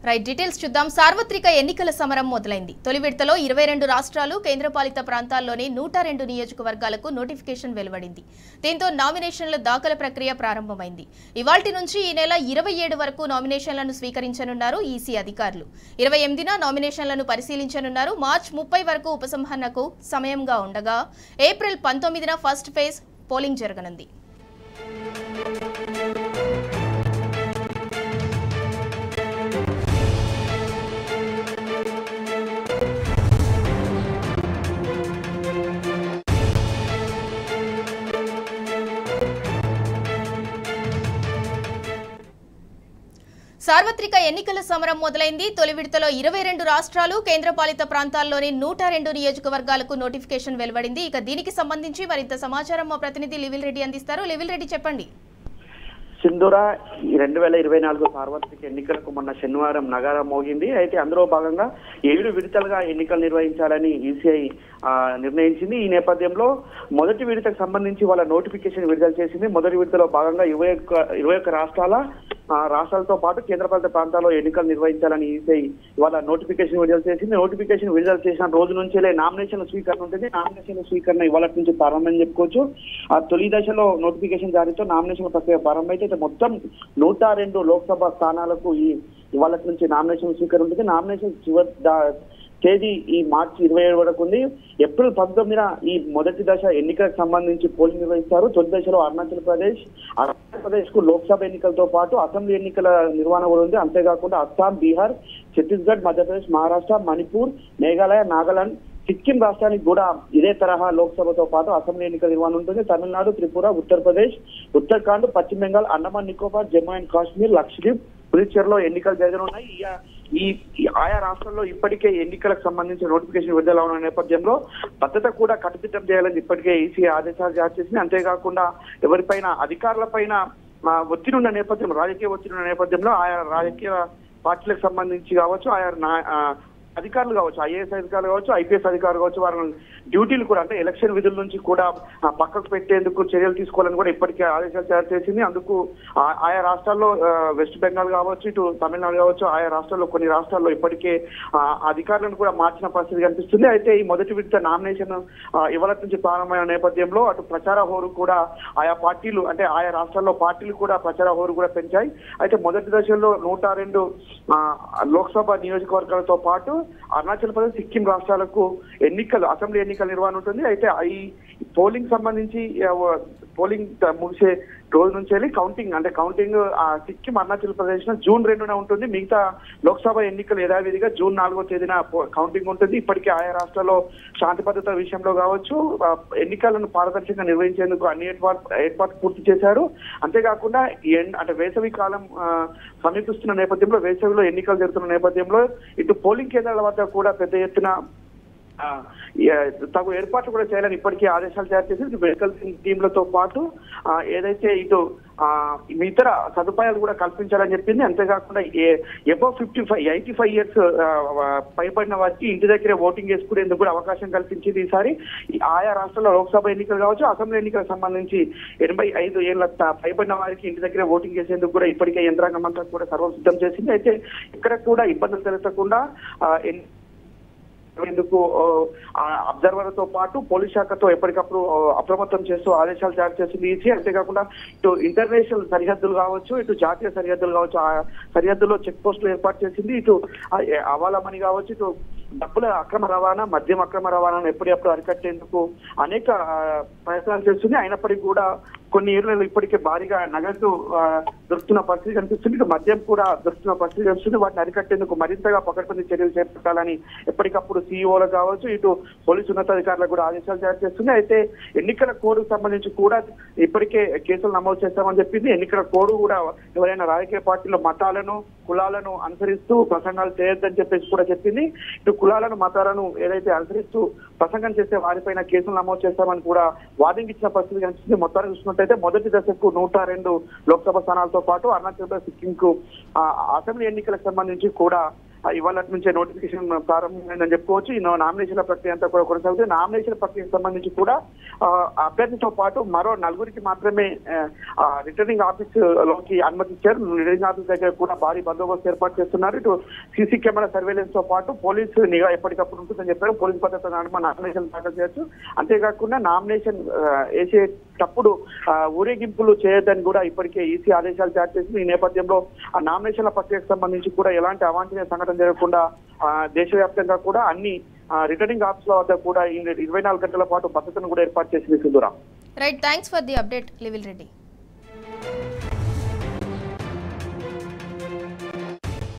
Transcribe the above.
Right details చూద్దాం. సార్వత్రిక ఎన్నికల సమరం మొదలైంది. తొలి విడతలో 22 రాష్ట్రాలు, కేంద్రపాలిత ప్రాంతాల్లోని 102 నియోజకవర్గాలకు నోటిఫికేషన్ వెలువడింది. దీంతో నామినేషన్ల దాఖలు ప్రక్రియ ప్రారంభమైంది. ఇవాల్టి నుంచి ఈ నెల 27 వరకు నామినేషన్లను స్వీకరించనున్నారు ఈసీ అధికారులు. 28న నామినేషన్లను పరిశీలించనున్నారు. మార్చి 30 వరకు ఉపసంహరణకు సమయంగా ఉండగా ఏప్రిల్ 19న ఫస్ట్ ఫేజ్ పోలింగ్ జరగనుంది. సార్వత్రిక ఎన్నికల సమరం మొదలైంది. తొలి విడతలో 22 రాష్ట్రాలు, కేంద్రపాలిత ప్రాంతాల్లోని 102 నియోజకవర్గాలకు నోటిఫికేషన్ వెలువడింది. ఇక దీనికి సంబంధించి మరింత సమాచారం మా ప్రతినిధి లివిల్ రెడ్డి అందిస్తారు. లివిల్ రెడ్డి, చెప్పండి. సింధూర 2024 సార్వత్రిక ఎన్నికలకు మొన్న శనివారం నగారం మోగింది. అయితే అందులో భాగంగా 7 విడతలుగా ఎన్నికలు నిర్వహించాలని ఈసీఐ నిర్ణయించింది. ఈ నేపథ్యంలో మొదటి విడతకు సంబంధించి వాళ్ళ నోటిఫికేషన్ విడుదల చేసింది. మొదటి విడతలో భాగంగా 21 రాష్ట్రాలతో పాటు కేంద్రపాలిత ప్రాంతాల్లో ఎన్నికలు నిర్వహించాలని ఈసీఐ వాళ్ళ నోటిఫికేషన్ విడుదల చేసింది. నోటిఫికేషన్ విడుదల చేసిన రోజు నుంచే నామినేషన్ల స్వీకరణ ఉంటుంది. నామినేషన్ల స్వీకరణ ఇవాళ నుంచి ప్రారంభం చెప్పుకోవచ్చు. ఆ తొలి దశలో నోటిఫికేషన్ జారీతో నామినేషన్ల ప్రక్రియ ప్రారంభమైతే మొత్తం 102 లోక్సభ స్థానాలకు ఇవాళ నుంచి నామినేషన్ స్వీకరణ ఉంటుంది. నామినేషన్ తేదీ ఈ మార్చి 27 వరకు ఉంది. ఏప్రిల్ 19న ఈ మొదటి దశ ఎన్నికలకు సంబంధించి పోలింగ్ నిర్వహిస్తారు. తొలి దశలో అరుణాచల్ ప్రదేశ్ కు లోక్సభ ఎన్నికలతో పాటు అసెంబ్లీ ఎన్నికల నిర్వహణ కూడా ఉంది. అంతేకాకుండా అస్సాం, బీహార్, ఛత్తీస్గఢ్, మధ్యప్రదేశ్, మహారాష్ట్ర, మణిపూర్, మేఘాలయ, నాగాలాండ్, సిక్కిం రాష్ట్రానికి కూడా ఇదే తరహా లోక్సభతో పాటు అసెంబ్లీ ఎన్నికల నిర్వహణ ఉంటుంది. తమిళనాడు, త్రిపుర, ఉత్తరప్రదేశ్, ఉత్తరాఖండ్, పశ్చిమ బెంగాల్, అండమాన్ నికోబార్, జమ్మూ అండ్ కాశ్మీర్, లక్షద్వీప్, పుదుచ్చేరిలో ఎన్నికలు జరగనున్నాయి. ఈ ఆయా రాష్ట్రాల్లో ఇప్పటికే ఎన్నికలకు సంబంధించిన నోటిఫికేషన్ విడుదల ఉన్న నేపథ్యంలో భద్రత కూడా కట్టుదిట్టం చేయాలని ఇప్పటికే ఈసీ ఆదేశాలు జారీ చేసింది. అంతేకాకుండా ఎవరిపైన అధికారులపైన ఒత్తిడి ఉన్న నేపథ్యంలో, రాజకీయ ఒత్తిడి ఉన్న నేపథ్యంలో ఆయా రాజకీయ పార్టీలకు సంబంధించి కావచ్చు, ఆయా అధికారులు కావచ్చు, ఐఏఎస్ అధికారులు కావచ్చు, ఐపీఎస్ అధికారులు కావచ్చు, వారి డ్యూటీలు కూడా అంటే ఎలక్షన్ విధుల నుంచి కూడా పక్కకు పెట్టేందుకు చర్యలు తీసుకోవాలని కూడా ఇప్పటికే ఆదేశాలు జారీ చేసింది. అందుకు ఆయా రాష్ట్రాల్లో వెస్ట్ బెంగాల్ కావచ్చు, ఇటు తమిళనాడు కావచ్చు, ఆయా రాష్ట్రాల్లో కొన్ని రాష్ట్రాల్లో ఇప్పటికే అధికారులను కూడా మార్చిన పరిస్థితి కనిపిస్తుంది. అయితే ఈ మొదటి విడత నామినేషన్ ఇవాళ నుంచి ప్రారంభమైన నేపథ్యంలో అటు ప్రచార హోరు కూడా ఆయా పార్టీలు అంటే ఆయా రాష్ట్రాల్లో పార్టీలు కూడా ప్రచార హోరు కూడా పెంచాయి. అయితే మొదటి దశలో 102 లోక్సభ నియోజకవర్గాలతో పాటు అరుణాచల్ ప్రదేశ్, సిక్కిం రాష్ట్రాలకు అసెంబ్లీ ఎన్నికల నిర్వహణ ఉంటుంది. అయితే ఈ పోలింగ్ సంబంధించి పోలింగ్ ముగిసే రోజు నుంచి వెళ్ళి కౌంటింగ్ సిక్కిం, అరుణాచల్ ప్రదేశ్ జూన్ 2న ఉంటుంది. మిగతా లోక్సభ ఎన్నికలు యథావిధిగా జూన్ 4వ తేదీన కౌంటింగ్ ఉంటుంది. ఇప్పటికే ఆయా రాష్ట్రాల్లో శాంతి భద్రత విషయంలో కావచ్చు, ఎన్నికలను పారదర్శకంగా నిర్వహించేందుకు అన్ని ఏర్పాట్లు పూర్తి చేశారు. అంతేకాకుండా అంటే వేసవి కాలం సమీపిస్తున్న నేపథ్యంలో, వేసవిలో ఎన్నికలు జరుగుతున్న నేపథ్యంలో ఇటు పోలింగ్ కేంద్రాల వద్ద కూడా పెద్ద ఎత్తున తగు ఏర్పాట్లు కూడా చేయాలని ఇప్పటికీ ఆదేశాలు జారీ చేసి మెడికల్ టీంలతో పాటు ఏదైతే ఇటు ఇతర సదుపాయాలు కూడా కల్పించాలని చెప్పింది. అంతేకాకుండా అబవ్ 85 ఇయర్స్ పైబడిన వారికి ఇంటి దగ్గరే ఓటింగ్ చేసుకునేందుకు కూడా అవకాశం కల్పించింది. ఈసారి ఆయా రాష్ట్రాల్లో లోక్సభ ఎన్నికలు కావచ్చు, అసెంబ్లీ ఎన్నికలకు సంబంధించి 85 ఏళ్ల పైబడిన వారికి ఇంటి దగ్గరే ఓటింగ్ చేసేందుకు కూడా ఇప్పటికే యంత్రాంగం అంతా కూడా సర్వం సిద్ధం చేసింది. అయితే ఇక్కడ కూడా ఇబ్బందులు తలెత్తకుండా ఎందుకు అబ్జర్వర్లతో పాటు పోలీస్ శాఖతో ఎప్పటికప్పుడు అప్రమత్తం చేస్తూ ఆదేశాలు జారీ చేసింది ఈసీ. అంతేకాకుండా ఇటు ఇంటర్నేషనల్ సరిహద్దులు కావచ్చు, ఇటు జాతీయ సరిహద్దులు కావచ్చు, ఆ సరిహద్దుల్లో చెక్ పోస్టులు ఏర్పాటు చేసింది. ఇటు హవాలా మనీ కావచ్చు, ఇటు డబ్బుల అక్రమ రవాణా, మద్యం అక్రమ రవాణాను ఎప్పటికప్పుడు అరికట్టేందుకు అనేక ప్రయత్నాలు చేస్తుంది. అయినప్పటికీ కూడా కొన్ని ఏరియాలో ఇప్పటికే భారీగా నగదు దొరుకుతున్న పరిస్థితి కనిపిస్తుంది. ఇటు మద్యం కూడా దొరుకుతున్న పరిస్థితి కనిపిస్తుంది. వాటిని అరికట్టేందుకు మరింతగా పకడ్బందీ చర్యలు చేపట్టాలని ఎప్పటికప్పుడు సీఈఓలు కావచ్చు, ఇటు పోలీసు ఉన్నతాధికారులకు కూడా ఆదేశాలు జారీ చేస్తుంది. అయితే ఎన్నికల కోడ్కు సంబంధించి కూడా ఇప్పటికే కేసులు నమోదు చేస్తామని చెప్పింది. ఎన్నికల కోడ్ కూడా ఎవరైనా రాజకీయ పార్టీల మతాలను, కులాలను అనుసరిస్తూ ప్రసంగాలు చేయొద్దని చెప్పేసి కూడా చెప్పింది. ఇటు కులాలను, మతాలను ఏదైతే అనుసరిస్తూ ప్రసంగం చేస్తే వారిపైన కేసులు నమోదు చేస్తామని కూడా వార్నింగ్ ఇచ్చిన పరిస్థితి కనిపిస్తుంది. మొత్తాన్ని చూసినట్టయితే మొదటి దశకు 102 లోక్సభ స్థానాలతో పాటు అరుణాచల్ ప్రదేశ్, సిక్కింకు అసెంబ్లీ ఎన్నికలకు సంబంధించి కూడా ఇవాళ నుంచే నోటిఫికేషన్ ప్రారంభమైందని చెప్పుకోవచ్చు. ఈ నామినేషన్ల ప్రక్రియ అంతా కూడా కొనసాగుతుంది. నామినేషన్ ప్రక్రియకు సంబంధించి కూడా అభ్యర్థితో పాటు మరో 4 మాత్రమే రిటర్నింగ్ ఆఫీస్ లోకి అనుమతించారు. రిటర్నింగ్ ఆఫీస్ దగ్గర కూడా భారీ బందోబస్తు ఏర్పాటు చేస్తున్నారు. ఇటు సీసీ కెమెరా సర్వేలెన్స్ తో పాటు పోలీసు నిఘా ఎప్పటికప్పుడు ఉంటుందని చెప్పారు. పోలీసు భద్రత నడుమ నామినేషన్ దాఖలు చేయొచ్చు. అంతేకాకుండా నామినేషన్ వేసేటప్పుడు ఊరేగింపులు చేయొద్దని కూడా ఇప్పటికే ఈసీ ఆదేశాలు జారీ చేసింది. ఈ నేపథ్యంలో ఆ నామినేషన్ల ప్రక్రియకు సంబంధించి కూడా ఎలాంటి అవాంఛనీయ సంఘటన జరగకుండా దేశవ్యాప్తంగా కూడా అన్ని రిటర్నింగ్ ఆఫీసుల వద్ద కూడా 24 గంటల పాటు భద్రతను కూడా ఏర్పాటు చేసింది Sindhura. Right, thanks for the update లివిల్ రెడ్డి.